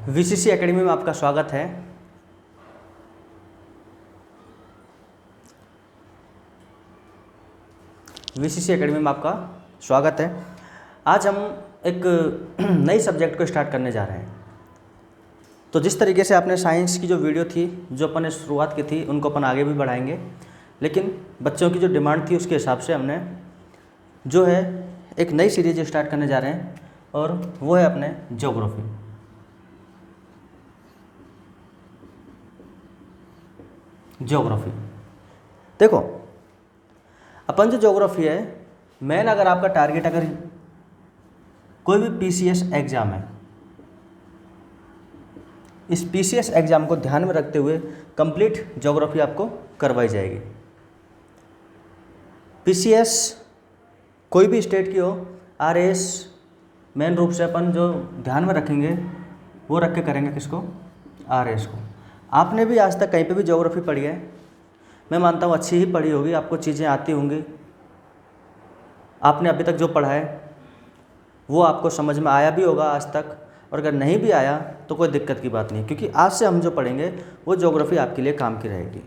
VCC academy में आपका स्वागत है। वीसीसी एकेडमी में आपका स्वागत है। आज हम एक नई सब्जेक्ट को स्टार्ट करने जा रहे हैं। तो जिस तरीके से आपने साइंस की जो वीडियो थी, जो अपन ने शुरुआत की थी, उनको अपन आगे भी बढ़ाएंगे, लेकिन बच्चों की जो डिमांड थी उसके हिसाब से हमने जो है एक नई सीरीज स्टार्ट करने जा रहे हैं, और वो है अपने ज्योग्राफी। ज्योग्राफी देखो, अपन जो ज्योग्राफी है, मेन अगर आपका टारगेट, अगर कोई भी पीसीएस एग्ज़ाम है, इस पीसीएस एग्ज़ाम को ध्यान में रखते हुए कंप्लीट ज्योग्राफी आपको करवाई जाएगी। पीसीएस कोई भी स्टेट की हो, आरएस मेन रूप से अपन जो ध्यान में रखेंगे वो रख के करेंगे किसको, आरएस को। आपने भी आज तक कहीं पे भी ज्योग्राफी पढ़ी है, मैं मानता हूँ अच्छी ही पढ़ी होगी, आपको चीज़ें आती होंगी। आपने अभी तक जो पढ़ा है वो आपको समझ में आया भी होगा आज तक, और अगर नहीं भी आया तो कोई दिक्कत की बात नहीं, क्योंकि आज से हम जो पढ़ेंगे वो ज्योग्राफी आपके लिए काम की रहेगी।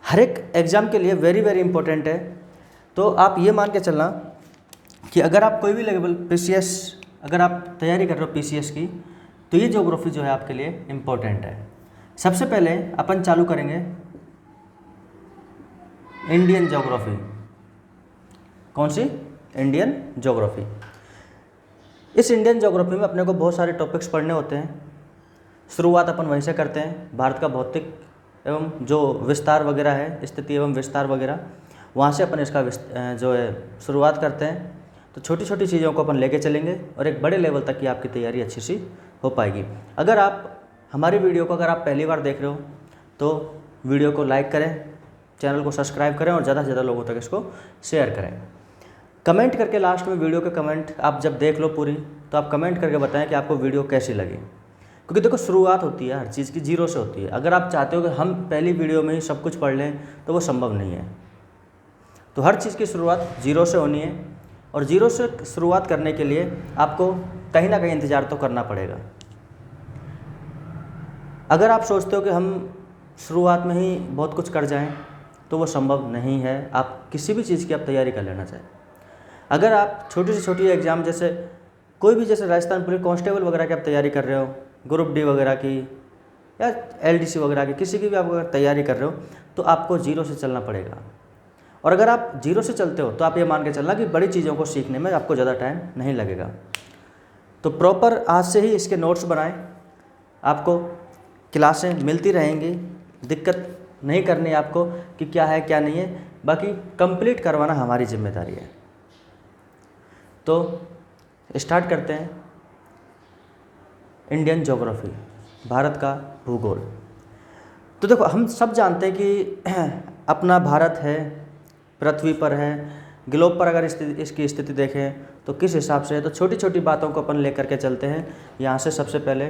हर एक एग्ज़ाम के लिए वेरी वेरी इंपॉर्टेंट है। तो आप ये मान के चलना कि अगर आप कोई भी लेवल पीसीएस, अगर आप तैयारी कर रहे हो पीसीएस की, तो ये ज्योग्राफी जो है आपके लिए इम्पोर्टेंट है। सबसे पहले अपन चालू करेंगे इंडियन ज्योग्राफी। कौन सी? Indian geography. इस इंडियन ज्योग्राफी में अपने को बहुत सारे टॉपिक्स पढ़ने होते हैं। शुरुआत अपन वहीं से करते हैं, भारत का भौतिक एवं जो विस्तार वगैरह है, स्थिति एवं विस्तार वगैरह, वहाँ से अपन इसका जो है शुरुआत करते हैं। तो छोटी छोटी चीज़ों को अपन लेके चलेंगे और एक बड़े लेवल तक की आपकी तैयारी अच्छी सी हो पाएगी। अगर आप हमारी वीडियो को अगर आप पहली बार देख रहे हो तो वीडियो को लाइक करें, चैनल को सब्सक्राइब करें और ज़्यादा से ज़्यादा लोगों तक इसको शेयर करें। कमेंट करके लास्ट में वीडियो के कमेंट आप जब देख लो पूरी, तो आप कमेंट करके बताएं कि आपको वीडियो कैसी लगी। क्योंकि देखो, शुरुआत होती है हर चीज़ की, जीरो से होती है। अगर आप चाहते हो कि हम पहली वीडियो में ही सब कुछ पढ़ लें तो वो संभव नहीं है। तो हर चीज़ की शुरुआत जीरो से होनी है, और जीरो से शुरुआत करने के लिए आपको कहीं ना कहीं इंतज़ार तो करना पड़ेगा। अगर आप सोचते हो कि हम शुरुआत में ही बहुत कुछ कर जाएं तो वो संभव नहीं है। आप किसी भी चीज़ की आप तैयारी कर लेना चाहिए। अगर आप छोटी से छोटी एग्ज़ाम, जैसे कोई भी, जैसे राजस्थान पुलिस कांस्टेबल वगैरह की आप तैयारी कर रहे हो, ग्रुप डी वगैरह की या एलडीसी वगैरह की, किसी की भी आप अगर तैयारी कर रहे हो तो आपको जीरो से चलना पड़ेगा। और अगर आप जीरो से चलते हो तो आप ये मान के चलना कि बड़ी चीज़ों को सीखने में आपको ज़्यादा टाइम नहीं लगेगा। तो प्रॉपर आज से ही इसके नोट्स बनाएं। आपको क्लासें मिलती रहेंगी, दिक्कत नहीं करनी आपको कि क्या है क्या नहीं है, बाकी कंप्लीट करवाना हमारी जिम्मेदारी है। तो स्टार्ट करते हैं इंडियन ज्योग्राफी, भारत का भूगोल। तो देखो, हम सब जानते हैं कि अपना भारत है, पृथ्वी पर है, ग्लोब पर अगर इसकी स्थिति देखें तो किस हिसाब से है। तो छोटी छोटी बातों को अपन लेकर के चलते हैं यहाँ से। सबसे पहले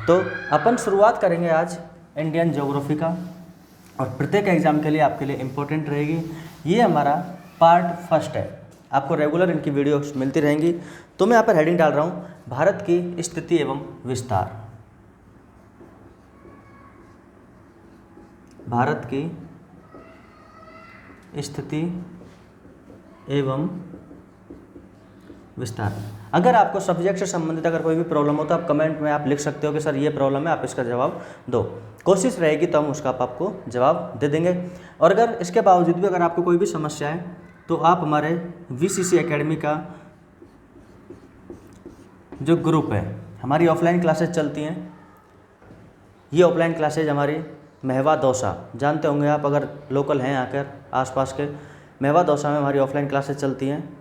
तो अपन शुरुआत करेंगे आज इंडियन ज्योग्राफी का, और प्रत्येक एग्ज़ाम के लिए आपके लिए इम्पोर्टेंट रहेगी। ये हमारा पार्ट फर्स्ट है। आपको रेगुलर इनकी वीडियोस मिलती रहेंगी। तो मैं यहाँ पर हेडिंग डाल रहा हूँ, भारत की स्थिति एवं विस्तार। भारत की स्थिति एवं विस्तार। अगर आपको सब्जेक्ट से संबंधित अगर कोई भी प्रॉब्लम हो तो आप कमेंट में आप लिख सकते हो कि सर ये प्रॉब्लम है, आप इसका जवाब दो। कोशिश रहेगी तो हम उसका आपको जवाब दे देंगे। और अगर इसके बावजूद भी अगर आपको कोई भी समस्या है तो आप हमारे वीसीसी एकेडमी का जो ग्रुप है, हमारी ऑफलाइन क्लासेज चलती हैं। ये ऑफलाइन क्लासेज हमारी महवा दौसा, जानते होंगे आप अगर लोकल हैं आकर आसपास के, महवा दौसा में हमारी ऑफलाइन क्लासेज चलती हैं।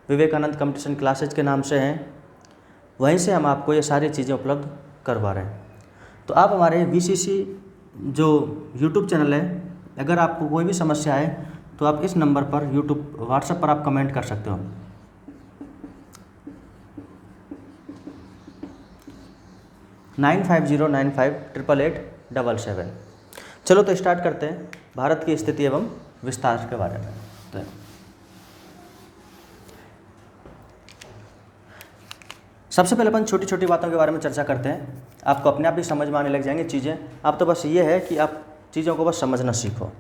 विवेकानंद कंपटीशन क्लासेज के नाम से हैं, वहीं से हम आपको ये सारी चीज़ें उपलब्ध करवा रहे हैं। तो आप हमारे वीसीसी जो यूट्यूब चैनल है, अगर आपको कोई भी समस्या है तो आप इस नंबर पर यूट्यूब व्हाट्सएप पर आप कमेंट कर सकते हो। 9509588877। चलो तो स्टार्ट करते हैं भारत की स्थिति एवं विस्तार के बारे में। तो सबसे पहले अपन छोटी छोटी बातों के बारे में चर्चा करते हैं, आपको अपने आप ही समझ में आने लग जाएंगी चीज़ें। अब तो बस ये है कि आप चीज़ों को बस समझना सीखो।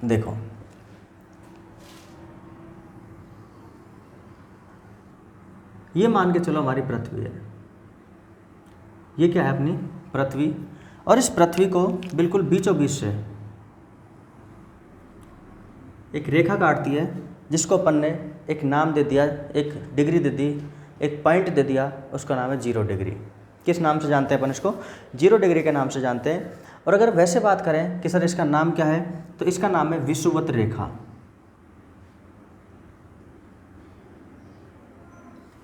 देखो, ये मान के चलो हमारी पृथ्वी है, ये क्या है अपनी पृथ्वी, और इस पृथ्वी को बिल्कुल बीचों बीच से एक रेखा काटती है, जिसको अपन ने एक नाम दे दिया, एक डिग्री दे दी, एक पॉइंट दे दिया, उसका नाम है 0 डिग्री। किस नाम से जानते हैं अपन इसको? 0 डिग्री के नाम से जानते हैं। और अगर वैसे बात करें कि सर इसका नाम क्या है, तो इसका नाम है विषुवत रेखा।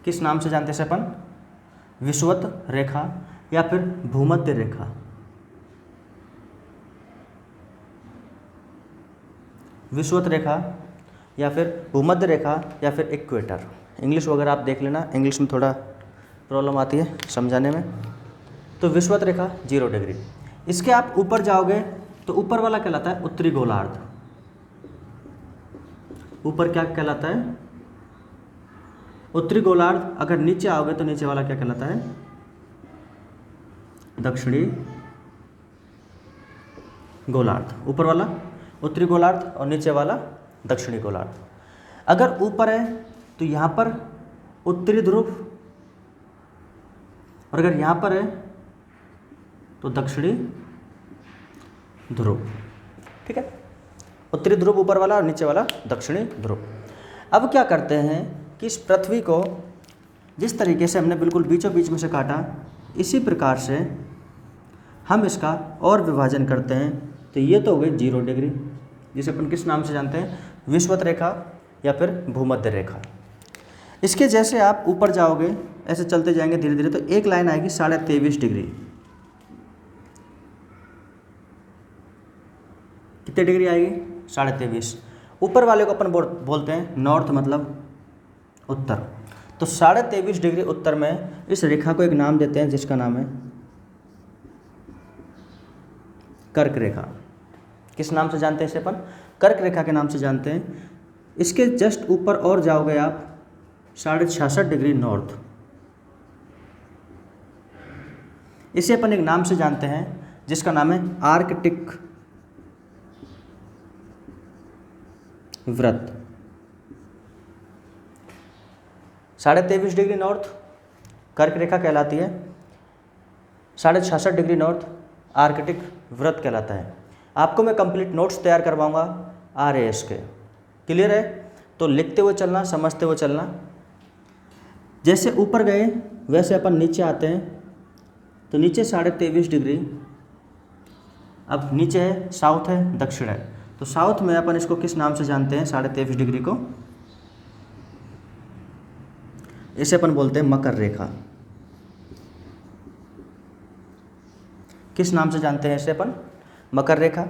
किस नाम से जानते हैं इसे अपन? विषुवत रेखा या फिर भूमध्य रेखा। विषुवत रेखा या फिर भूमध्य रेखा या फिर इक्वेटर। इंग्लिश वगैरह आप देख लेना, इंग्लिश में थोड़ा प्रॉब्लम आती है समझाने में। तो विषुवत रेखा 0 डिग्री। इसके आप ऊपर जाओगे तो ऊपर वाला कहलाता है उत्तरी गोलार्ध। ऊपर क्या कहलाता है? उत्तरी गोलार्ध। अगर नीचे आओगे तो नीचे वाला क्या कहलाता है? दक्षिणी गोलार्ध। ऊपर वाला उत्तरी गोलार्ध और नीचे वाला दक्षिणी गोलार्ध। अगर ऊपर है तो यहाँ पर उत्तरी ध्रुव, और अगर यहाँ पर है तो दक्षिणी ध्रुव। ठीक है, उत्तरी ध्रुव ऊपर वाला और नीचे वाला दक्षिणी ध्रुव। अब क्या करते हैं कि इस पृथ्वी को जिस तरीके से हमने बिल्कुल बीचों बीच में से काटा, इसी प्रकार से हम इसका और विभाजन करते हैं। तो ये तो हो गई 0 डिग्री, जिसे अपन किस नाम से जानते हैं? विषुवत रेखा या फिर भूमध्य रेखा। इसके जैसे आप ऊपर जाओगे, ऐसे चलते जाएंगे धीरे धीरे, तो एक लाइन आएगी 23.5 डिग्री। कितने डिग्री आएगी? 23.5। ऊपर वाले को अपन बोलते हैं नॉर्थ, मतलब उत्तर। तो 23.5 डिग्री उत्तर में इस रेखा को एक नाम देते हैं, जिसका नाम है कर्क रेखा। किस नाम से जानते हैं इसे अपन? कर्क रेखा के नाम से जानते हैं। इसके जस्ट ऊपर और जाओगे आप 66.5 डिग्री नॉर्थ, इसे अपन एक नाम से जानते हैं, जिसका नाम है आर्कटिक व्रत। 23.5 डिग्री नॉर्थ कर्क रेखा कहलाती है, 66.5 डिग्री नॉर्थ आर्कटिक व्रत कहलाता है। आपको मैं कंप्लीट नोट्स तैयार करवाऊंगा RAS के। क्लियर है? तो लिखते हुए चलना, समझते हुए चलना। जैसे ऊपर गए वैसे अपन नीचे आते हैं, तो नीचे 23.5 डिग्री। अब नीचे है साउथ है, दक्षिण है, तो साउथ में अपन इसको किस नाम से जानते हैं? 23.5 डिग्री को इसे अपन बोलते हैं मकर रेखा। किस नाम से जानते हैं इसे अपन? मकर रेखा।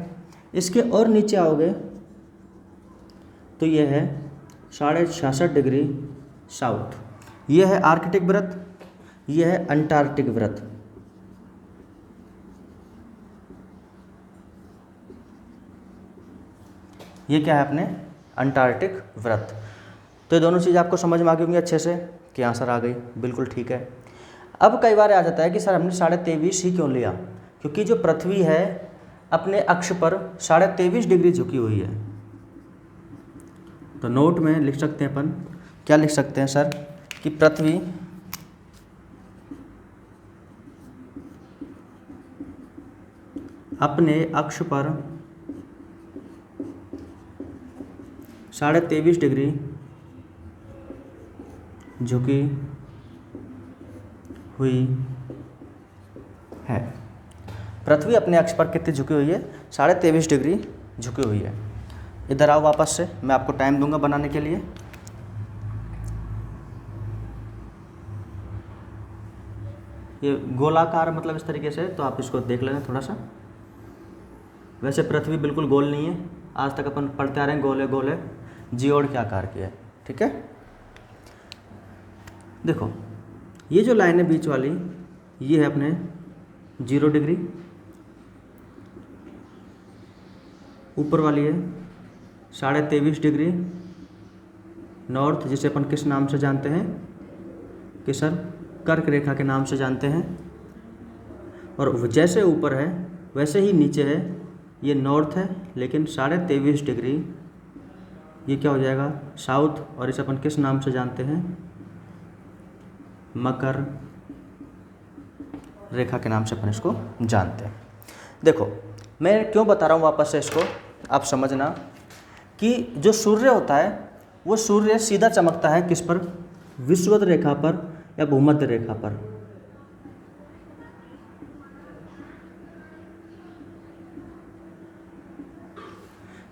इसके और नीचे आओगे तो ये है 66.5 डिग्री साउथ। ये है आर्कटिक व्रत, ये है अंटार्कटिक व्रत। ये क्या है अपने? अंटार्कटिक व्रत। तो ये दोनों चीज़ आपको समझ में आ गई होंगी अच्छे से कि आंसर आ गई, बिल्कुल ठीक है। अब कई बार आ जाता है कि सर हमने 23.5 ही क्यों लिया? क्योंकि जो पृथ्वी है अपने अक्ष पर 23.5 डिग्री झुकी हुई है। तो नोट में लिख सकते हैं अपन, क्या लिख सकते हैं सर? कि पृथ्वी अपने अक्ष पर 23.5 डिग्री झुकी हुई है। पृथ्वी अपने अक्ष पर कितनी झुकी हुई है? 23.5 डिग्री झुकी हुई है। इधर आओ वापस से, मैं आपको टाइम दूंगा बनाने के लिए। ये गोलाकार मतलब इस तरीके से, तो आप इसको देख लेना थोड़ा सा। वैसे पृथ्वी बिल्कुल गोल नहीं है, आज तक अपन पढ़ते आ रहे हैं गोल है गोल है, जियोड़ के आकार की है। ठीक है, देखो ये जो लाइन है बीच वाली, ये है अपने 0 डिग्री। ऊपर वाली है 23.5 डिग्री नॉर्थ, जिसे अपन किस नाम से जानते हैं? कि सर कर्क रेखा के नाम से जानते हैं, और जैसे ऊपर है वैसे ही नीचे है, ये नॉर्थ है लेकिन 23.5 डिग्री ये क्या हो जाएगा साउथ, और इसे अपन किस नाम से जानते हैं, मकर रेखा के नाम से अपन इसको जानते हैं। देखो मैं क्यों बता रहा हूँ वापस से इसको, आप समझना कि जो सूर्य होता है वो सूर्य सीधा चमकता है किस पर, विषुवत रेखा पर या भूमध्य रेखा पर।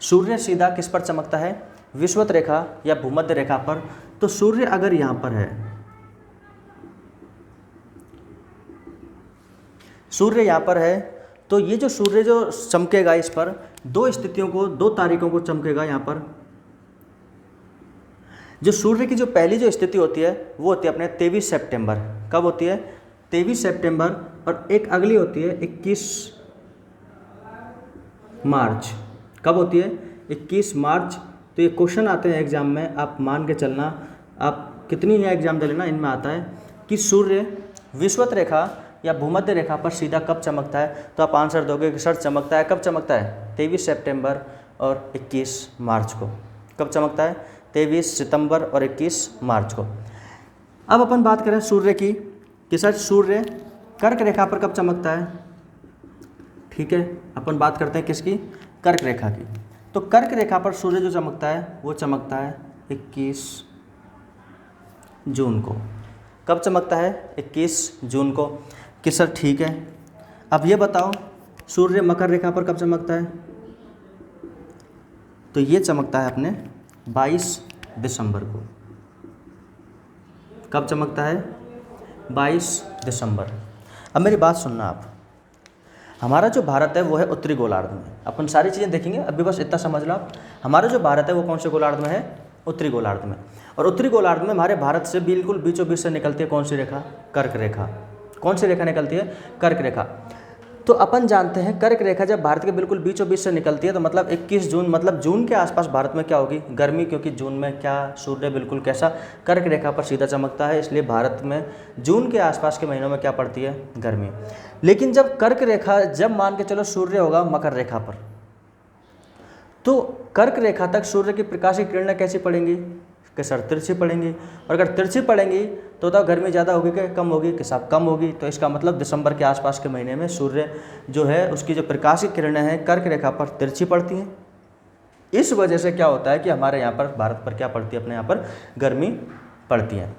सूर्य सीधा किस पर चमकता है, विषुवत रेखा या भूमध्य रेखा पर। तो सूर्य अगर यहाँ पर है, सूर्य यहाँ पर है, तो ये जो सूर्य जो चमकेगा इस पर दो स्थितियों को, दो तारीखों को चमकेगा। यहाँ पर जो सूर्य की जो पहली जो स्थिति होती है वो होती है अपने 23 सितंबर। कब होती है, 23 सितंबर। और एक अगली होती है 21 मार्च। कब होती है, 21 मार्च। तो ये क्वेश्चन आते हैं एग्जाम में, आप मान के चलना, आप कितनी नया एग्जाम दे लेना, इनमें आता है कि सूर्य विषुवत रेखा या भूमध्य रेखा पर सीधा कब चमकता है। तो आप आंसर दोगे कि सर चमकता है, कब चमकता है, 23 सितंबर और 21 मार्च को। कब चमकता है, 23 सितंबर और 21 मार्च को। अब अपन बात करें सूर्य की कि सर सूर्य कर्क रेखा पर कब चमकता है। ठीक है, अपन बात करते हैं किसकी, कर्क रेखा की। तो कर्क रेखा पर सूर्य जो चमकता है वो चमकता है 21 जून को। कब चमकता है, 21 जून को। कि सर ठीक है, अब ये बताओ सूर्य मकर रेखा पर कब चमकता है। तो ये चमकता है अपने 22 दिसंबर को। कब चमकता है, 22 दिसंबर। अब मेरी बात सुनना आप, हमारा जो भारत है वो है उत्तरी गोलार्ध में। अपन सारी चीज़ें देखेंगे, अभी बस इतना समझ लो आप, हमारा जो भारत है वो कौन से गोलार्ध में है, उत्तरी गोलार्ध में। और उत्तरी गोलार्ध में हमारे भारत से बिल्कुल बीचों बीच से निकलती है कौन सी रेखा, कर्क रेखा। कौन सी रेखा निकलती है, कर्क रेखा। तो अपन जानते हैं कर्क रेखा जब भारत के बिल्कुल बीचों बीच से निकलती है तो मतलब 21 जून, मतलब जून के आसपास भारत में क्या होगी, गर्मी, क्योंकि जून में क्या सूर्य बिल्कुल कैसा कर्क रेखा पर सीधा चमकता है, इसलिए भारत में जून के आसपास के महीनों में क्या पड़ती है, गर्मी। लेकिन जब कर्क रेखा, जब मान के चलो सूर्य होगा मकर रेखा पर, तो कर्क रेखा तक सूर्य की प्रकाश की किरणें कैसी पड़ेंगी, कि सर तिरछी पड़ेंगी। और अगर तिरछी पड़ेंगी तो गर्मी ज़्यादा होगी कि कम होगी, कि साहब कम होगी। तो इसका मतलब दिसंबर के आसपास के महीने में सूर्य जो है उसकी जो प्रकाश की किरणें हैं कर्क रेखा पर तिरछी पड़ती हैं। इस वजह से क्या होता है कि हमारे यहाँ पर भारत पर क्या पड़ती है, अपने यहाँ पर गर्मी पड़ती है।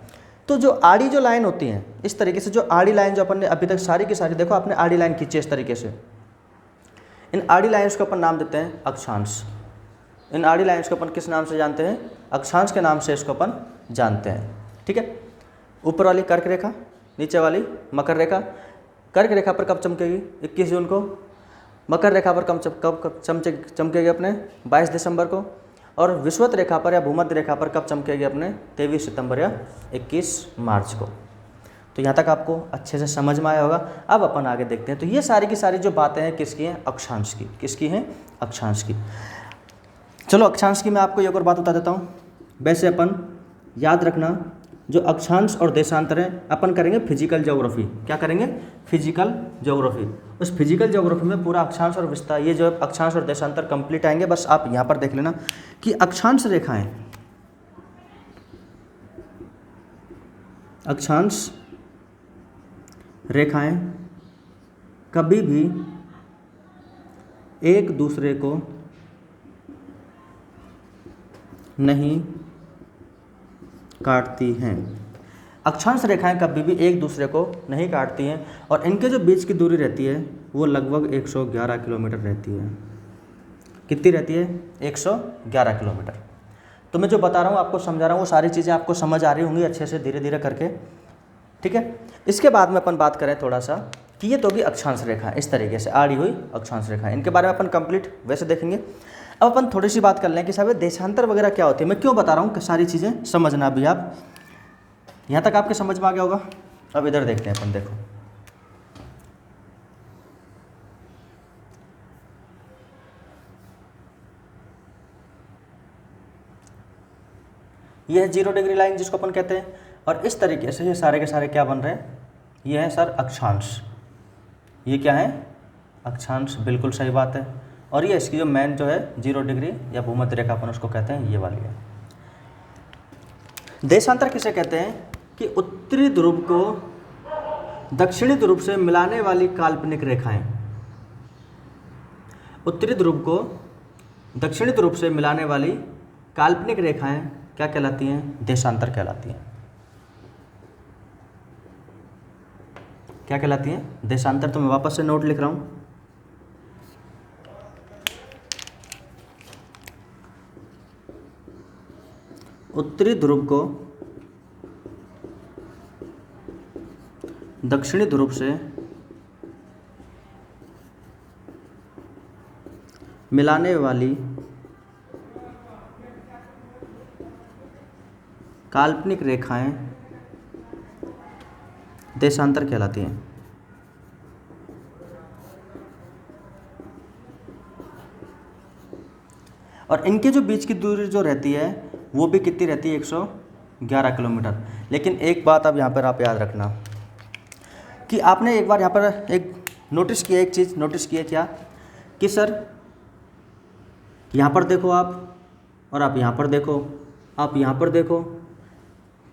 तो जो आड़ी जो लाइन होती हैं, इस तरीके से जो आड़ी लाइन जो अपन ने अभी तक सारी की सारी, देखो आपने आड़ी लाइन खींची इस तरीके से, इन आड़ी लाइन्स को अपन नाम देते हैं अक्षांश। इन आड़ी लाइन्स को अपन किस नाम से जानते हैं, अक्षांश के नाम से इसको अपन जानते हैं। ठीक है, ऊपर वाली कर्क रेखा, नीचे वाली मकर रेखा। कर्क रेखा पर कब चमकेगी, 21 जून को। मकर रेखा पर कब चमकेगी अपने 22 दिसंबर को। और विषुवत रेखा पर या भूमध्य रेखा पर कब चमकेगी अपने 23 सितंबर या 21 मार्च को। तो यहाँ तक आपको अच्छे से समझ में आया होगा। अब अपन आगे देखते हैं। तो ये सारी की सारी जो बातें हैं किसकी हैं, अक्षांश की। किसकी हैं, अक्षांश की। चलो अक्षांश की मैं आपको एक और बात बता देता हूँ। वैसे अपन याद रखना, जो अक्षांश और देशांतर है अपन करेंगे फिजिकल ज्योग्राफी। क्या करेंगे, फिजिकल ज्योग्राफी। उस फिजिकल ज्योग्राफी में पूरा अक्षांश और विस्तार, ये जो अक्षांश और देशांतर कंप्लीट आएंगे। बस आप यहाँ पर देख लेना कि अक्षांश रेखाएं, अक्षांश रेखाएं कभी भी एक दूसरे को नहीं काटती हैं। अक्षांश रेखाएं कभी भी एक दूसरे को नहीं काटती हैं और इनके जो बीच की दूरी रहती है वो लगभग 111 किलोमीटर रहती है। कितनी रहती है, 111 किलोमीटर। तो मैं जो बता रहा हूँ आपको समझा रहा हूँ, वो सारी चीज़ें आपको समझ आ रही होंगी अच्छे से, धीरे धीरे करके। ठीक है, इसके बाद में अपन बात करें थोड़ा सा कि ये तो होगी अक्षांश रेखा, इस तरीके से आड़ी हुई अक्षांश रेखा। इनके बारे में अपन कंप्लीट वैसे देखेंगे। अब अपन थोड़ी सी बात कर लें कि साहब देशांतर वगैरह क्या होती है। मैं क्यों बता रहा हूँ कि सारी चीज़ें समझना भी आप। यहाँ तक आपके समझ में आ गया होगा। अब इधर देखते हैं अपन, देखो यह है 0 डिग्री लाइन जिसको अपन कहते हैं। और इस तरीके से ये सारे के सारे क्या बन रहे हैं, ये हैं सर अक्षांश। ये क्या है, अक्षांश, बिल्कुल सही बात है। और ये इसकी जो मेन जो है 0 डिग्री या भूमध्य रेखा अपन उसको कहते हैं, ये वाली है। देशांतर किसे कहते हैं कि उत्तरी ध्रुव को दक्षिणी ध्रुव से मिलाने वाली काल्पनिक रेखाएं। उत्तरी ध्रुव को दक्षिणी ध्रुव से मिलाने वाली काल्पनिक रेखाएं क्या कहलाती हैं, देशांतर कहलाती हैं। क्या कहलाती हैं, देशांतर। तो मैं वापस से नोट लिख रहा हूं। उत्तरी ध्रुव को दक्षिणी ध्रुव से मिलाने वाली काल्पनिक रेखाएं देशांतर कहलाती हैं। और इनके जो बीच की दूरी जो रहती है वो भी कितनी रहती है, 111 किलोमीटर। लेकिन एक बात अब यहाँ पर आप याद रखना कि आपने एक बार यहाँ पर एक नोटिस किया, एक चीज़ नोटिस किया क्या कि सर यहाँ पर देखो आप, और आप यहाँ पर देखो, आप यहाँ पर देखो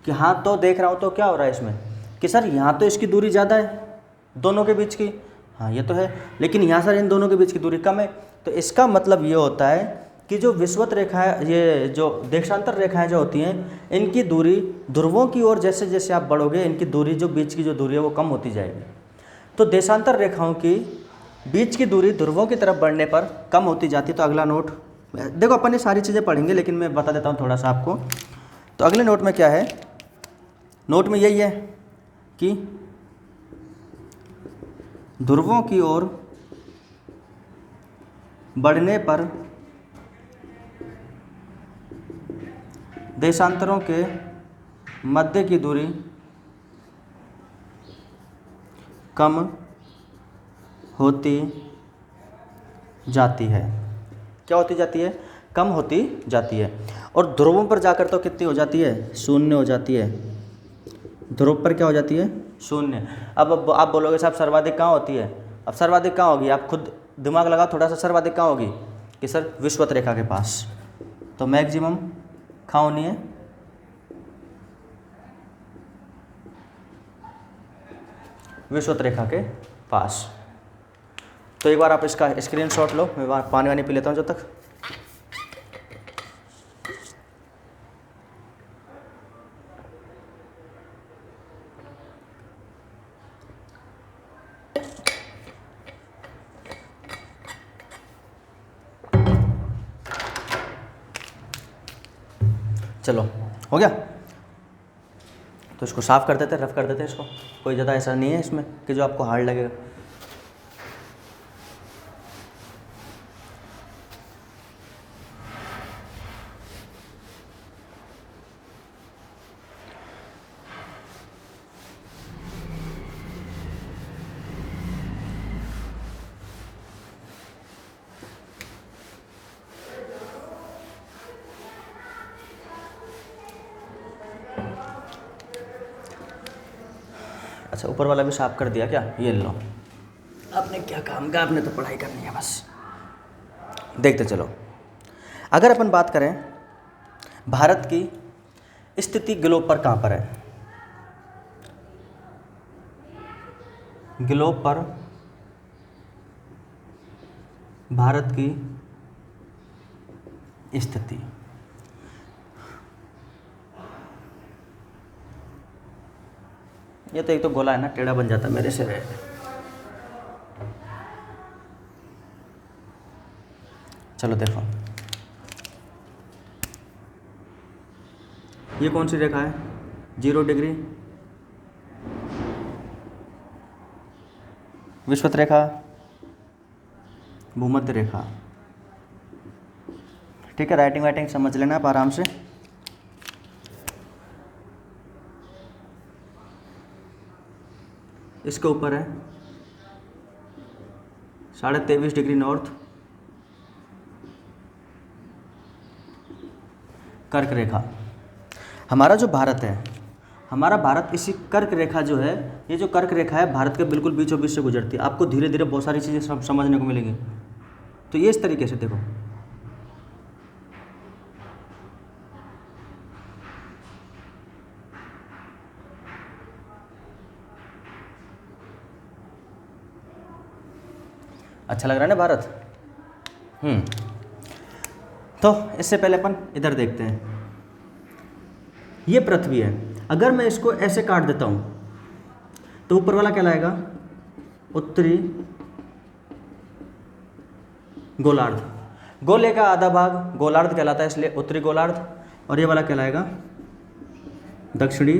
कि हाँ, तो देख रहा हूँ तो क्या हो रहा है इसमें कि सर यहाँ तो इसकी दूरी ज़्यादा है दोनों के बीच की, हाँ ये तो है, लेकिन यहाँ सर इन दोनों के बीच की दूरी कम है। तो इसका मतलब ये होता है कि जो विषुवत रेखा है, ये जो देशांतर रेखाएं जो होती हैं, इनकी दूरी ध्रुवों की ओर जैसे जैसे आप बढ़ोगे, इनकी दूरी जो बीच की जो दूरी है वो कम होती जाएगी। तो देशांतर रेखाओं की बीच की दूरी ध्रुवों की तरफ बढ़ने पर कम होती जाती है। तो अगला नोट देखो, अपन ये सारी चीज़ें पढ़ेंगे लेकिन मैं बता देता हूँ थोड़ा सा आपको। तो अगले नोट में क्या है, नोट में यही है कि ध्रुवों की ओर बढ़ने पर देशांतरों के मध्य की दूरी कम होती जाती है। क्या होती जाती है, कम होती जाती है। और ध्रुवों पर जाकर तो कितनी हो जाती है, शून्य हो जाती है। ध्रुव पर क्या हो जाती है, शून्य। अब आप बोलोगे साहब सर्वाधिक कहाँ होती है, अब सर्वाधिक कहाँ होगी, आप खुद दिमाग लगाओ थोड़ा सा, सर्वाधिक कहाँ होगी कि सर विषुवत रेखा के पास। तो मैक्सिमम कहाँ होनी है, विषुवत रेखा के पास। तो एक बार आप इसका स्क्रीनशॉट लो, मैं पानी वानी पी लेता हूँ जब तक। चलो हो गया, तो इसको साफ़ कर देते, रफ कर देते इसको। कोई ज़्यादा ऐसा नहीं है इसमें कि जो आपको हार्ड लगेगा। अच्छा, ऊपर वाला भी साफ कर दिया क्या, ये लो। आपने क्या काम का, आपने तो पढ़ाई करनी है बस। देखते चलो, अगर अपन बात करें भारत की स्थिति ग्लोब पर कहाँ पर है, ग्लोब पर भारत की स्थिति, ये तो एक तो गोला है ना, टेढ़ा बन जाता मेरे से। चलो देखो, ये कौन सी रेखा है, 0 डिग्री विषुवत रेखा, भूमध्य रेखा। ठीक है, राइटिंग वाइटिंग समझ लेना आप आराम से। इसके ऊपर है 23.5 डिग्री नॉर्थ कर्क रेखा। हमारा जो भारत है, हमारा भारत इसी कर्क रेखा जो है, ये जो कर्क रेखा है भारत के बिल्कुल बीचों बीच से गुजरती है। आपको धीरे धीरे बहुत सारी चीज़ें समझने को मिलेंगी। तो ये इस तरीके से देखो, अच्छा लग रहा है ना भारत। तो इससे पहले अपन इधर देखते हैं, ये पृथ्वी है। अगर मैं इसको ऐसे काट देता हूँ तो ऊपर वाला कहलाएगा उत्तरी गोलार्ध। गोले का आधा भाग गोलार्ध कहलाता है, इसलिए उत्तरी गोलार्ध, और ये वाला कहलाएगा दक्षिणी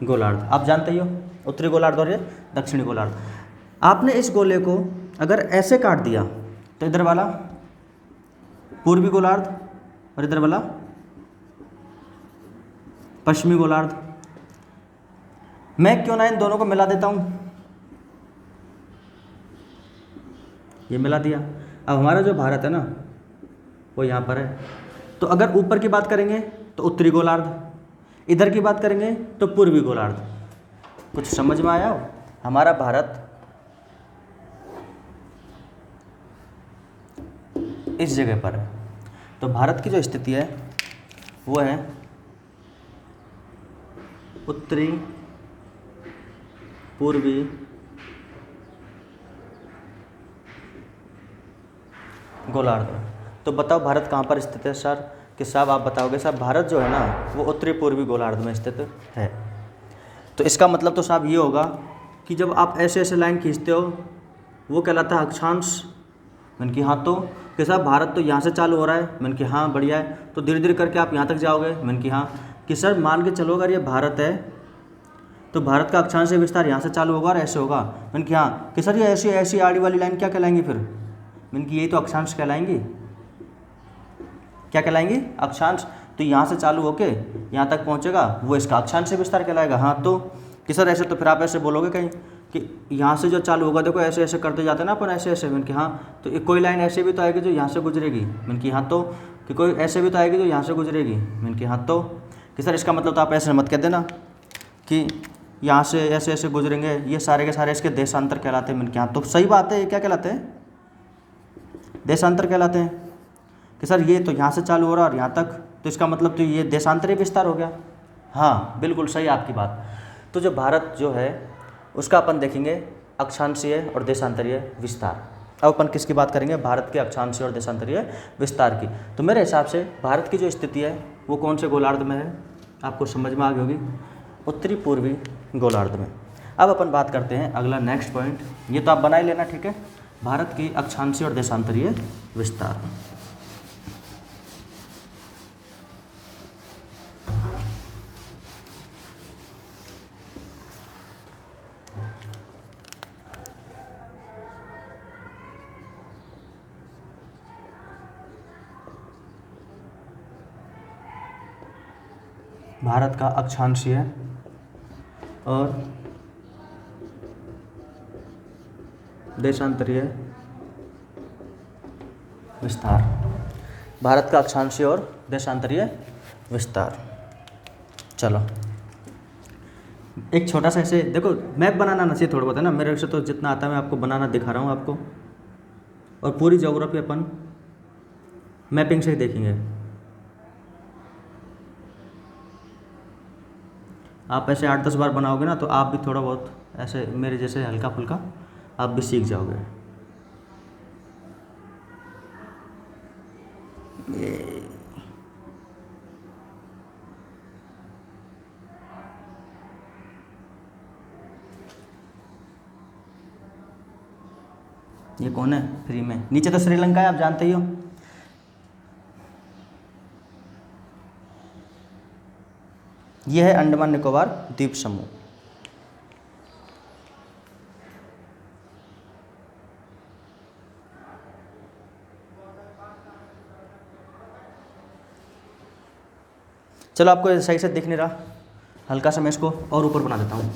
गोलार्ध। आप जानते ही हो उत्तरी गोलार्ध और ये दक्षिणी गोलार्ध। आपने इस गोले को अगर ऐसे काट दिया तो इधर वाला पूर्वी गोलार्ध और इधर वाला पश्चिमी गोलार्ध। मैं क्यों ना इन दोनों को मिला देता हूँ, ये मिला दिया। अब हमारा जो भारत है ना वो यहाँ पर है। तो अगर ऊपर की बात करेंगे तो उत्तरी गोलार्ध, इधर की बात करेंगे तो पूर्वी गोलार्ध। कुछ समझ में आया हो? हमारा भारत इस जगह पर है। तो भारत की जो स्थिति है वो है उत्तरी पूर्वी गोलार्ध। तो बताओ भारत कहाँ पर स्थित है सर? कि साहब आप बताओगे साहब भारत जो है ना वो उत्तरी पूर्वी गोलार्ध में स्थित है। तो इसका मतलब तो साहब ये होगा कि जब आप ऐसे ऐसे लाइन खींचते हो वो कहलाता है अक्षांश। मैंने कि हाँ, तो कि साहब भारत तो यहाँ से चालू हो रहा है। मैंने कि हाँ बढ़िया है, तो धीरे धीरे करके आप यहाँ तक जाओगे। मैंने कि हाँ। कि सर मान के चलो अगर ये भारत है तो भारत का अक्षांश विस्तार यहाँ से चालू होगा और ऐसे होगा। मैंने कि हाँ। कि सर ये ऐसी ऐसी आड़ी वाली लाइन क्या कहलाएंगी फिर? मैंने कि यही तो अक्षांश कहलाएंगी। क्या कहलाएंगी? अक्षांश। तो यहाँ से चालू होके यहाँ तक पहुँचेगा वो इसका अक्षांश विस्तार कहलाएगा। हाँ, तो कि सर ऐसे तो फिर आप ऐसे बोलोगे कहीं कि यहाँ से जो चालू होगा, देखो ऐसे ऐसे करते जाते हैं ना अपन, ऐसे ऐसे। मैंने कि हाँ, तो कोई लाइन ऐसे भी तो आएगी जो यहाँ से गुजरेगी। मैंने कि हाँ, तो कि कोई ऐसे भी तो आएगी जो यहाँ से गुजरेगी। मैंने कि हाँ, तो कि सर इसका मतलब तो आप ऐसे मत कह देना कि यहाँ से ऐसे ऐसे गुजरेंगे, ये सारे के सारे इसके देशांतर कहलाते हैं। मैंने कि हाँ, तो सही बात है, ये क्या कहलाते हैं? देशांतर कहलाते हैं। कि सर ये तो यहाँ से चालू हो रहा है और यहाँ तक, तो इसका मतलब तो ये देशांतरीय विस्तार हो गया। हाँ बिल्कुल सही आपकी बात। तो जो भारत जो है उसका अपन देखेंगे अक्षांशीय और देशांतरीय विस्तार। अब अपन किसकी बात करेंगे? भारत के अक्षांशीय और देशांतरीय विस्तार की। तो मेरे हिसाब से भारत की जो स्थिति है वो कौन से गोलार्ध में है? आपको समझ में आ गई होगी, उत्तरी पूर्वी गोलार्ध में। अब अपन बात करते हैं अगला नेक्स्ट पॉइंट, ये तो आप बना ही लेना, ठीक है। भारत की अक्षांशीय और देशांतरीय विस्तार। भारत का अक्षांशीय और देशांतरीय विस्तार। भारत का अक्षांशीय और देशांतरीय विस्तार। चलो एक छोटा सा ऐसे देखो, मैप बनाना ना चाहिए थोड़ा बहुत, है ना। मेरे से तो जितना आता है मैं आपको बनाना दिखा रहा हूँ आपको, और पूरी ज्योग्राफी अपन मैपिंग से ही देखेंगे। आप ऐसे 8-10 बार बनाओगे ना तो आप भी थोड़ा बहुत ऐसे मेरे जैसे हल्का फुल्का आप भी सीख जाओगे। ये कौन है फ्री में? नीचे तो श्रीलंका है, आप जानते ही हो। यह है अंडमान निकोबार द्वीप समूह। चलो आपको सही से दिख नहीं रहा, हल्का सा मैं इसको और ऊपर बना देता हूँ।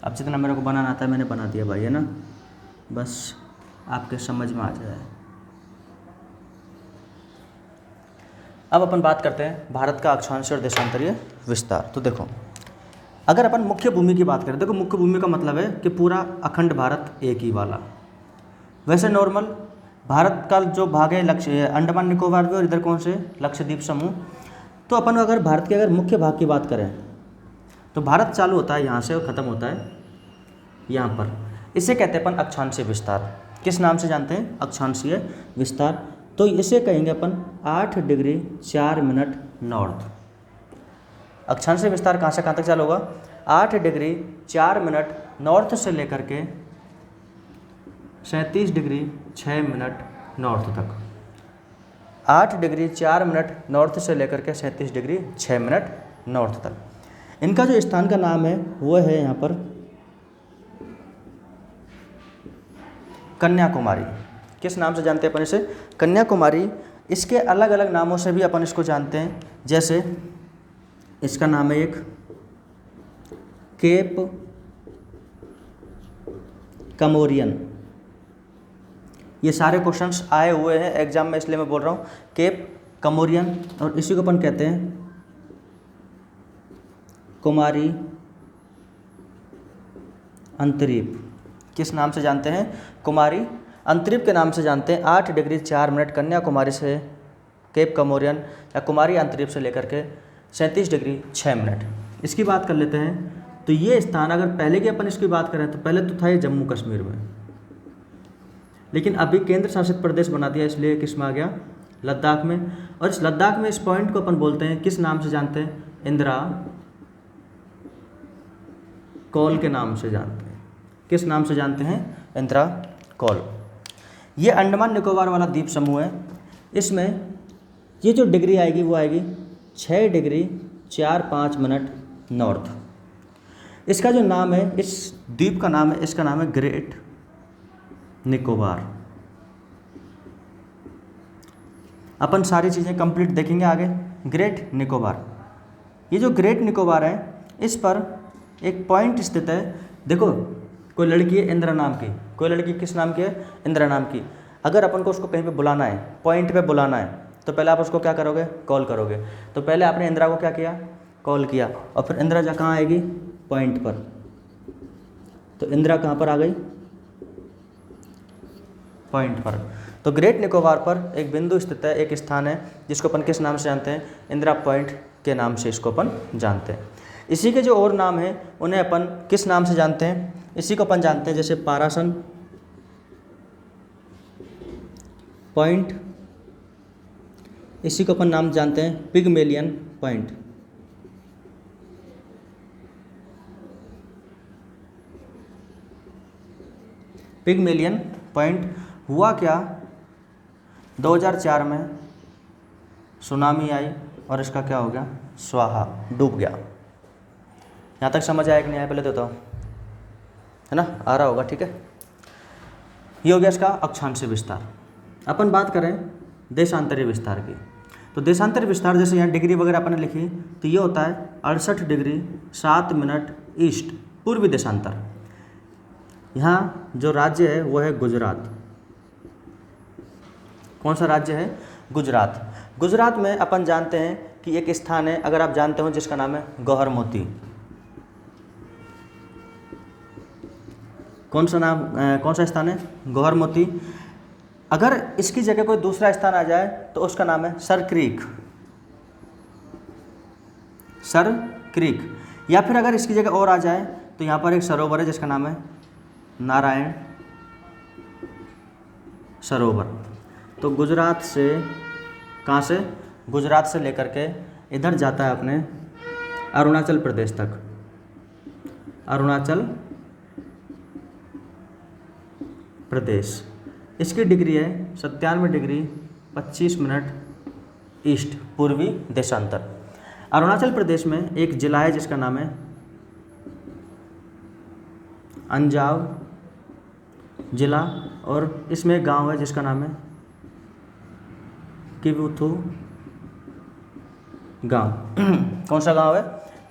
अब जितना मेरे को बनाना आता है मैंने बना दिया भाई, है ना, बस आपके समझ में आ जाए। अब अपन बात करते हैं भारत का अक्षांशीय और देशांतरीय विस्तार। तो देखो, अगर अपन मुख्य भूमि की बात करें, देखो मुख्य भूमि का मतलब है कि पूरा अखंड भारत एक ही वाला। वैसे नॉर्मल भारत का जो भाग है लक्ष्य अंडमान निकोबार भी और इधर कौन से लक्षद्वीप समूह। तो अपन अगर भारत के अगर मुख्य भाग की बात करें तो भारत चालू होता है यहाँ से और ख़त्म होता है यहाँ पर। इसे कहते हैं अपन अक्षांशीय विस्तार। किस नाम से जानते हैं? अक्षांशीय विस्तार। तो इसे कहेंगे अपन 8 डिग्री 4 मिनट नॉर्थ। अक्षांशीय विस्तार कहाँ से कहाँ तक चालू होगा? 8 डिग्री 4 मिनट नॉर्थ से लेकर के 37 डिग्री 6 मिनट नॉर्थ तक। 8 डिग्री 4 मिनट नॉर्थ से लेकर के 37 डिग्री 6 मिनट नॉर्थ तक। इनका जो स्थान का नाम है वो है यहाँ पर कन्याकुमारी। किस नाम से जानते हैं अपन इसे? कन्याकुमारी। इसके अलग अलग नामों से भी अपन इसको जानते हैं, जैसे इसका नाम है एक केप कमोरियन। ये सारे क्वेश्चंस आए हुए हैं एग्जाम में, इसलिए मैं बोल रहा हूँ केप कमोरियन। और इसी को अपन कहते हैं कुमारी अंतरीप। किस नाम से जानते हैं? कुमारी अंतरीप के नाम से जानते हैं। 8 डिग्री 4 मिनट कन्याकुमारी से केप कमोरियन या कुमारी अंतरीप से लेकर के 37 डिग्री 6 मिनट। इसकी बात कर लेते हैं। तो ये स्थान अगर पहले की अपन इसकी बात करें तो पहले तो था ये जम्मू कश्मीर में, लेकिन अभी केंद्र शासित प्रदेश बना दिया, इसलिए किस में आ गया? लद्दाख में। और इस लद्दाख में इस पॉइंट को अपन बोलते हैं, किस नाम से जानते हैं? इंदिरा कॉल के नाम से जानते हैं। किस नाम से जानते हैं? इंदिरा कॉल। ये अंडमान निकोबार वाला द्वीप समूह है। इसमें ये जो डिग्री आएगी वो आएगी 6 डिग्री 4-5 मिनट नॉर्थ। इसका जो नाम है, इस द्वीप का नाम है, इसका नाम है ग्रेट निकोबार। अपन सारी चीज़ें कंप्लीट देखेंगे आगे। ग्रेट निकोबार, ये जो ग्रेट निकोबार है इस पर एक पॉइंट स्थित है। देखो, कोई लड़की है इंदिरा नाम की, कोई लड़की किस नाम की है? इंदिरा नाम की। अगर अपन को उसको कहीं पे बुलाना है, पॉइंट पे बुलाना है, तो पहले आप उसको क्या करोगे? कॉल करोगे। तो पहले आपने इंदिरा को क्या किया? कॉल किया। और फिर इंदिरा जा कहाँ आएगी? पॉइंट पर। तो इंदिरा कहाँ पर आ गई? पॉइंट पर। तो ग्रेट निकोबार पर एक बिंदु स्थित है, एक स्थान है जिसको अपन किस नाम से जानते हैं? इंदिरा पॉइंट के नाम से इसको अपन जानते हैं। इसी के जो और नाम हैं उन्हें अपन किस नाम से जानते हैं? इसी को अपन जानते हैं जैसे पारासन पॉइंट, इसी को अपन नाम जानते हैं पिगमेलियन पॉइंट। Pygmalion point. हुआ क्या, 2004 में सुनामी आई और इसका क्या हो गया? स्वाहा, डूब गया। यहाँ तक समझ आया कि नहीं आया? पहले देता हूँ, है ना, आ रहा होगा, ठीक है। ये हो गया इसका अक्षांशीय विस्तार। अपन बात करें देशांतरीय विस्तार की, तो देशांतरीय विस्तार जैसे यहाँ डिग्री वगैरह अपन ने लिखी, तो ये होता है 68 डिग्री 7 मिनट ईस्ट, पूर्वी देशांतर। यहाँ जो राज्य है वो है गुजरात। कौन सा राज्य है? गुजरात। गुजरात में अपन जानते हैं कि एक स्थान है, अगर आप जानते हो, जिसका नाम है गौहर मोती। कौन सा स्थान है? गौहर मोती। अगर इसकी जगह कोई दूसरा स्थान आ जाए तो उसका नाम है सर क्रीक। Sir creek. या फिर अगर इसकी जगह और आ जाए तो यहाँ पर एक सरोवर है जिसका नाम है नारायण सरोवर। तो गुजरात से, कहाँ से? गुजरात से लेकर के इधर जाता है अपने अरुणाचल प्रदेश तक। अरुणाचल प्रदेश। इसकी डिग्री है 97 डिग्री 25 मिनट ईस्ट, पूर्वी देशांतर। अरुणाचल प्रदेश में एक जिला है जिसका नाम है अंजाव जिला, और इसमें एक गांव है जिसका नाम है किवुथु गांव। कौन सा गांव है?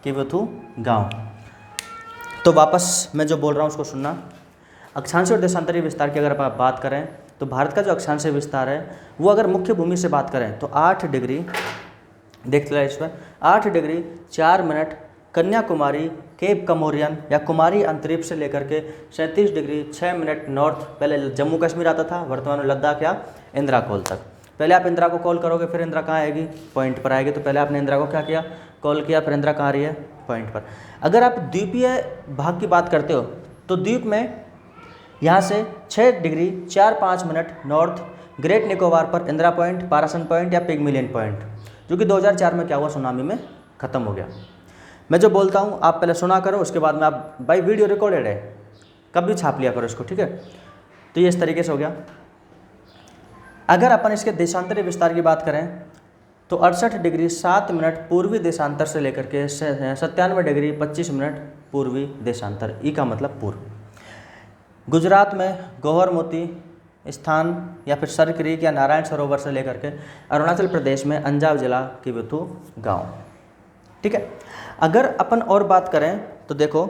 किवुथु गांव। तो वापस मैं जो बोल रहा हूँ उसको सुनना। अक्षांशीय और देशांतरीय विस्तार की अगर आप बात करें तो भारत का जो अक्षांशीय विस्तार है वो अगर मुख्य भूमि से बात करें तो 8 डिग्री, देख लें इसमें 8 डिग्री 4 मिनट कन्याकुमारी केप कमोरियन या कुमारी अंतरीप से लेकर के 37 डिग्री 6 मिनट नॉर्थ, पहले जम्मू कश्मीर आता था, वर्तमान में लद्दाख या इंदिरा कॉल तक। पहले आप इंदिरा को कॉल करोगे फिर इंदिरा कहाँ आएगी, पॉइंट पर आएगी। तो पहले आपने इंदिरा को क्या किया, कॉल किया, फिर इंदिरा कहाँ आ रही है, पॉइंट पर। अगर आप द्वीपीय भाग की बात करते हो तो द्वीप में यहाँ से 6 degree 4-5 minute north great Nicobar पर इंदिरा पॉइंट, पारासन पॉइंट या पिग्मिलियन पॉइंट, जो कि 2004 में क्या हुआ, सुनामी में ख़त्म हो गया। मैं जो बोलता हूँ आप पहले सुना करो, उसके बाद में आप भाई वीडियो रिकॉर्डेड है कभी छाप लिया करो इसको, ठीक है। तो ये इस तरीके से हो गया। अगर अपन इसके देशांतरीय विस्तार की बात करें तो 68 डिग्री 7 मिनट पूर्वी देशांतर से लेकर के 97 डिग्री 25 मिनट पूर्वी देशांतर, ई का मतलब पूर्व। गुजरात में गौहर मोती स्थान या फिर सर क्रीक या नारायण सरोवर से लेकर के अरुणाचल प्रदेश में अंजाव जिला की बिथू गाँव, ठीक है। अगर अपन और बात करें तो देखो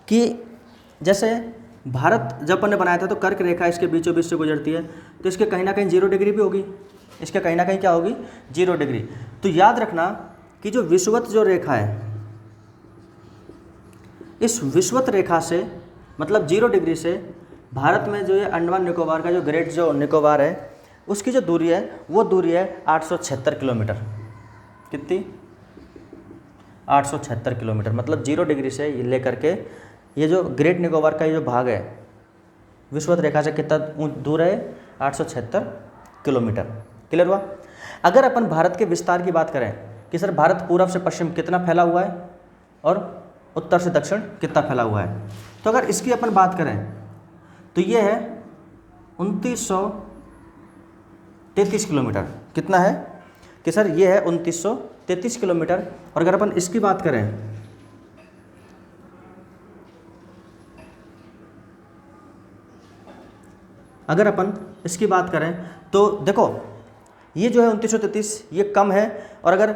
कि जैसे भारत जब अपन ने बनाया था तो कर्क रेखा इसके बीचों बीच से गुजरती है, तो इसके कहीं ना कहीं 0 डिग्री भी होगी, इसके कहीं ना कहीं क्या होगी, 0 डिग्री। तो याद रखना कि जो विषुवत जो रेखा है, इस विषुवत रेखा से मतलब 0 डिग्री से भारत में जो ये अंडमान निकोबार का जो ग्रेट जो निकोबार है उसकी जो दूरी है वो दूरी है 876 किलोमीटर। कितनी, 876 किलोमीटर। मतलब 0 डिग्री से लेकर के ये जो ग्रेट निकोबार का ये जो भाग है विषुवत रेखा से कितना दूर है, 876 किलोमीटर। क्लियर हुआ। अगर अपन भारत के विस्तार की बात करें कि सर भारत पूर्व से पश्चिम कितना फैला हुआ है और उत्तर से दक्षिण कितना फैला हुआ है, तो अगर इसकी अपन बात करें तो ये है 2933 किलोमीटर। कितना है कि सर ये है 2933 किलोमीटर। और अगर अपन इसकी बात करें तो देखो ये जो है 2933 ये कम है। और अगर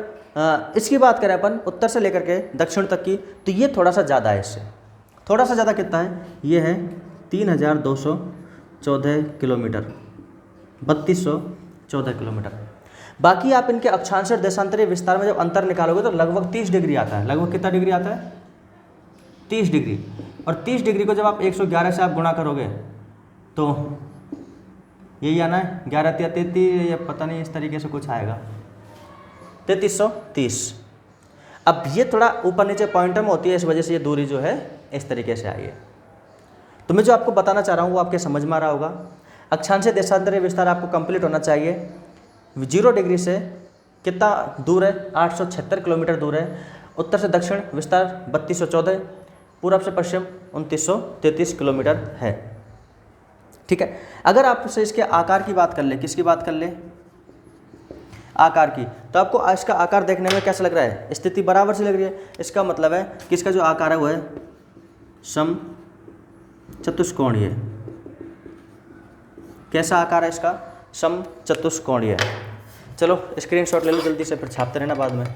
इसकी बात करें अपन उत्तर से लेकर के दक्षिण तक की तो ये थोड़ा सा ज़्यादा है, इससे थोड़ा सा ज़्यादा। कितना है, ये है 3214 किलोमीटर, 3214 किलोमीटर। बाकी आप इनके अक्षांश और देशांतरीय विस्तार में जब अंतर निकालोगे तो लगभग 30 डिग्री आता है। लगभग कितना डिग्री आता है, 30 डिग्री। और 30 डिग्री को जब आप 111 से आप गुणा करोगे तो यही आना है, 11 या 33 या पता नहीं, इस तरीके से कुछ आएगा, 3330। अब ये थोड़ा ऊपर नीचे पॉइंटर में होती है, इस वजह से ये दूरी जो है इस तरीके से आई है। तो मैं जो आपको बताना चाह रहा हूँ वो आपके समझ में आ रहा होगा। अक्षांशीय देशांतरीय विस्तार आपको कंप्लीट होना चाहिए। 0 डिग्री से कितना दूर है, 876 किलोमीटर दूर है। उत्तर से दक्षिण विस्तार 3214, पूर्व से पश्चिम 2933 किलोमीटर है, ठीक है। अगर आपसे इसके आकार की बात कर ले, किसकी बात कर ले, आकार की, तो आपको इसका आकार देखने में कैसा लग रहा है, स्थिति बराबर से लग रही है। इसका मतलब है कि इसका जो आकार है वो है सम चतुष्कोणीय। कैसा आकार है इसका, सम चतुष्कोणीय। चलो स्क्रीनशॉट ले लो जल्दी से, फिर छापते रहना बाद में।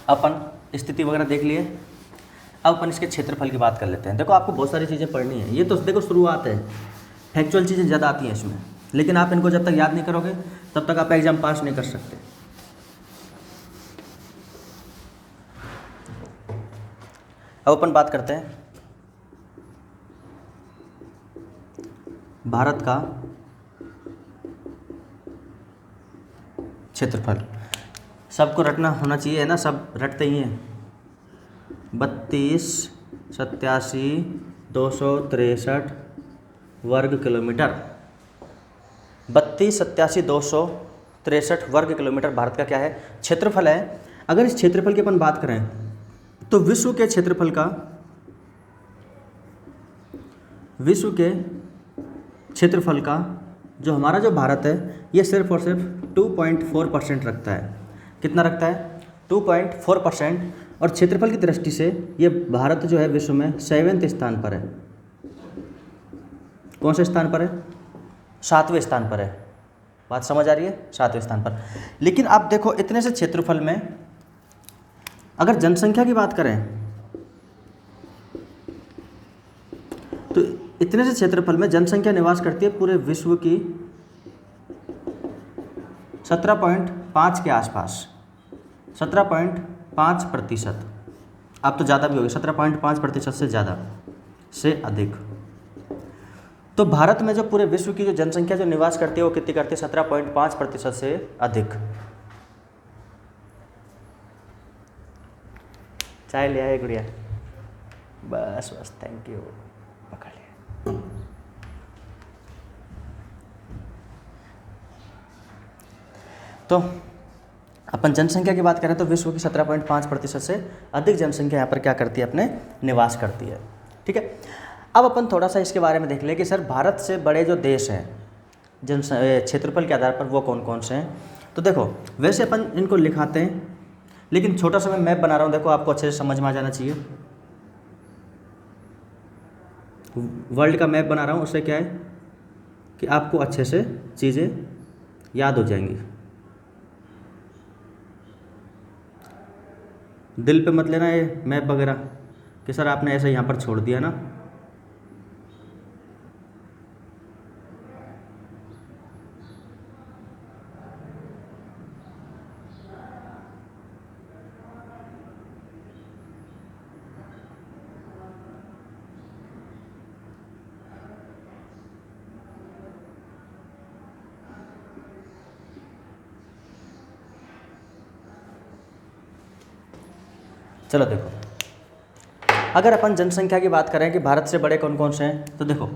अपन स्थिति वगैरह देख लिए, अब अपन इसके क्षेत्रफल की बात कर लेते हैं। देखो आपको बहुत सारी चीज़ें पढ़नी है, ये तो देखो शुरुआत है, फैक्चुअल चीज़ें ज़्यादा आती हैं इसमें, लेकिन आप इनको जब तक याद नहीं करोगे तब तक आप एग्जाम पास नहीं कर सकते। अब अपन बात करते हैं भारत का क्षेत्रफल। सबको रटना होना चाहिए, है ना, सब रटते ही हैं। 32,87,263 वर्ग किलोमीटर। 32,87,263 वर्ग किलोमीटर भारत का क्या है, क्षेत्रफल है। अगर इस क्षेत्रफल की अपन बात करें तो विश्व के क्षेत्रफल का जो हमारा जो भारत है ये सिर्फ और सिर्फ 2.4% रखता है। कितना रखता है, 2.4%। और क्षेत्रफल की दृष्टि से ये भारत जो है विश्व में 7वें स्थान पर है। कौन से स्थान पर है? 7वें स्थान पर है। बात समझ आ रही है? 7वें स्थान पर। लेकिन आप देखो इतने से क्षेत्रफल में अगर जनसंख्या की बात करें तो इतने से क्षेत्रफल में जनसंख्या निवास करती है पूरे विश्व की 17.5 के आसपास, 17.5%। अब तो ज़्यादा भी होगी, 17.5% से ज़्यादा से अधिक। तो भारत में जो पूरे विश्व की जो जनसंख्या जो निवास करती है वो कितनी करती है? 17.5% से अधिक। चाय ले आए गुड़िया? बस बस, थैंक यू। पकड़ लिया। तो अपन जनसंख्या की बात करें तो विश्व की 17.5% से अधिक जनसंख्या यहाँ पर क्या करती है? अपने निवास करती है। ठीक है, अब अपन थोड़ा सा इसके बारे में देख लें कि सर भारत से बड़े जो देश हैं जन क्षेत्रफल के आधार पर वो कौन कौन से हैं। तो देखो वैसे अपन इनको लिखाते हैं, लेकिन छोटा सा मैं मैप बना रहा हूँ, देखो आपको अच्छे से समझ में आ जाना चाहिए। वर्ल्ड का मैप बना रहा हूँ, उससे क्या है कि आपको अच्छे से चीज़ें याद हो जाएंगी। दिल पे मत लेना ये मैप वगैरह कि सर आपने ऐसे यहाँ पर छोड़ दिया ना। चलो देखो, अगर अपन जनसंख्या की बात करें कि भारत से बड़े कौन कौन से हैं, तो देखो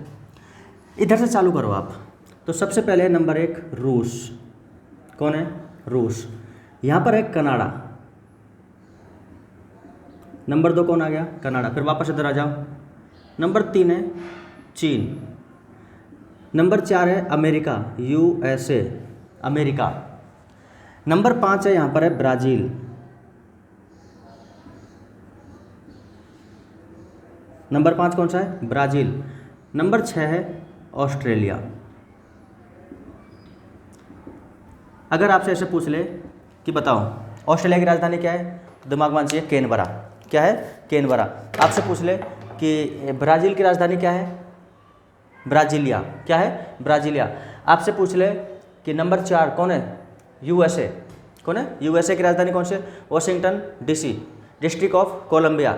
इधर से चालू करो आप। तो सबसे पहले नंबर 1 रूस। कौन है? रूस। यहाँ पर है कनाडा। नंबर 2 कौन आ गया? कनाडा। फिर वापस इधर आ जाओ। नंबर 3 है चीन। नंबर 4 है अमेरिका, USA, अमेरिका। नंबर 5 है यहाँ पर है ब्राज़ील। नंबर 5 कौन सा है? ब्राज़ील। नंबर 6 है ऑस्ट्रेलिया। अगर आपसे ऐसे पूछ ले कि बताओ ऑस्ट्रेलिया की राजधानी क्या है, तो दिमाग में आना चाहिए कैनबरा। क्या है? कैनबरा। आपसे पूछ ले कि ब्राज़ील की राजधानी क्या है? ब्राज़ीलिया। क्या है? ब्राज़ीलिया। आपसे पूछ ले कि नंबर 4 कौन है? USA। कौन है? USA की राजधानी कौन सी? Washington DC, district of Columbia.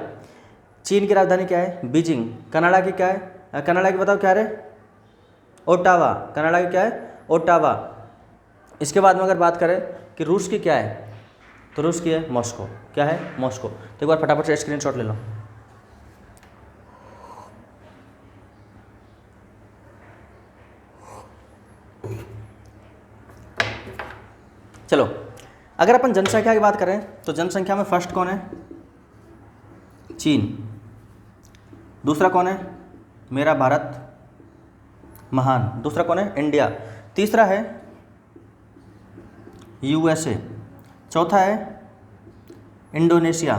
चीन की राजधानी क्या है? बीजिंग। कनाडा की क्या है? कनाडा की बताओ क्या है? ओटावा। कनाडा की क्या है? ओटावा। इसके बाद में अगर बात करें कि रूस की क्या है, तो रूस की है मॉस्को। क्या है? मॉस्को। तो एक बार फटाफट से स्क्रीनशॉट ले लो। चलो अगर अपन जनसंख्या की बात करें तो जनसंख्या में फर्स्ट कौन है? चीन। दूसरा कौन है? मेरा भारत महान। दूसरा कौन है? इंडिया। तीसरा है USA। चौथा है इंडोनेशिया।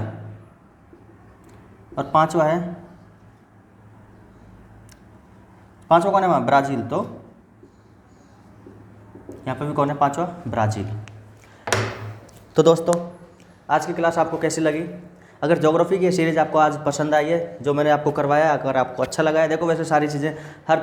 और पांचवा कौन है वहाँ? ब्राज़ील। तो यहाँ पर भी कौन है? पांचवा ब्राज़ील। तो दोस्तों आज की क्लास आपको कैसी लगी? अगर ज्योग्राफी की सीरीज़ आपको आज पसंद आई है जो मैंने आपको करवाया, अगर आपको अच्छा लगा है, देखो वैसे सारी चीज़ें हर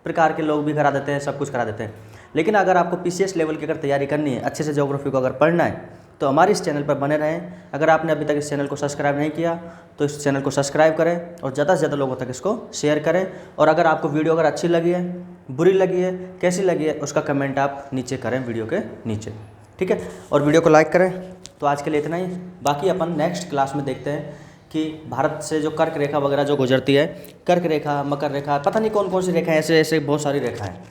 प्रकार के लोग भी करा देते हैं, सब कुछ करा देते हैं, लेकिन अगर आपको PCS लेवल की अगर तैयारी करनी है, अच्छे से ज्योग्राफी को अगर पढ़ना है, तो हमारे इस चैनल पर बने रहें। अगर आपने अभी तक इस चैनल को सब्सक्राइब नहीं किया तो इस चैनल को सब्सक्राइब करें और ज़्यादा से ज़्यादा लोगों तक इसको शेयर करें। और अगर आपको वीडियो अगर अच्छी लगी है, बुरी लगी है, कैसी लगी है, उसका कमेंट आप नीचे करें वीडियो के नीचे। ठीक है, और वीडियो को लाइक करें। तो आज के लिए इतना ही, बाकी अपन नेक्स्ट क्लास में देखते हैं कि भारत से जो कर्क रेखा वगैरह जो गुजरती है, कर्क रेखा, मकर रेखा, पता नहीं कौन कौन सी रेखा है, ऐसे ऐसे बहुत सारी रेखा है।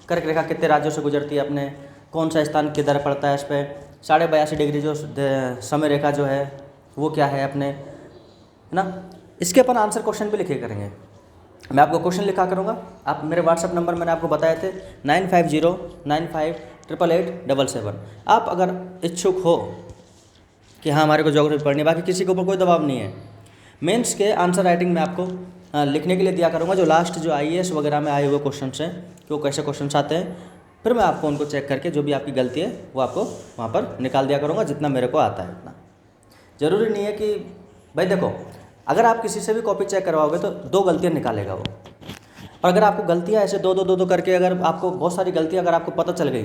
कर्क रेखा कितने राज्यों से गुजरती है, अपने कौन सा स्थान किधर पड़ता है, इस पर 82.5 डिग्री जो समय रेखा जो है वो क्या है अपने, है ना। इसके अपन आंसर क्वेश्चन भी लिखे करेंगे। मैं आपको क्वेश्चन लिखा करूँगा, आप मेरे व्हाट्सअप नंबर मैंने आपको बताए थे 9509588877। आप अगर इच्छुक हो कि हाँ हमारे को ज्योग्राफी पढ़नी है, बाकी किसी के ऊपर कोई दबाव नहीं है। मेंस के आंसर राइटिंग में आपको लिखने के लिए दिया करूँगा, जो लास्ट जो IAS वगैरह में आए हुए क्वेश्चन हैं कि वो कैसे क्वेश्चन आते हैं, फिर मैं आपको उनको चेक करके जो भी आपकी गलती है वो आपको वहाँ पर निकाल दिया करूँगा, जितना मेरे को आता है उतना। ज़रूरी नहीं है कि भाई देखो, अगर आप किसी से भी कॉपी चेक करवाओगे तो 2 गलतियाँ निकालेगा वो, और अगर आपको गलतियाँ ऐसे दो करके अगर आपको बहुत सारी गलतियाँ अगर आपको पता चल गई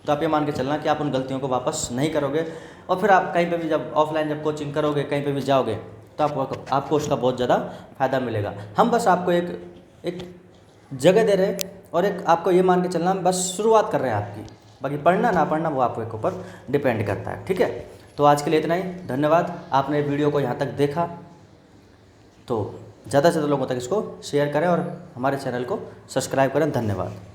तो आप ये मान के चलना कि आप उन गलतियों को वापस नहीं करोगे, और फिर आप कहीं पे भी जब ऑफलाइन जब कोचिंग करोगे, कहीं पे भी जाओगे, तो आपको उसका बहुत ज़्यादा फ़ायदा मिलेगा। हम बस आपको एक जगह दे रहे हैं और एक आपको ये मान के चलना बस शुरुआत कर रहे हैं आपकी, बाकी पढ़ना ना पढ़ना वो आपके ऊपर डिपेंड करता है। ठीक है, तो आज के लिए इतना ही। धन्यवाद, आपने वीडियो को यहाँ तक देखा, तो ज़्यादा से ज़्यादा लोगों तक इसको शेयर करें और हमारे चैनल को सब्सक्राइब करें। धन्यवाद।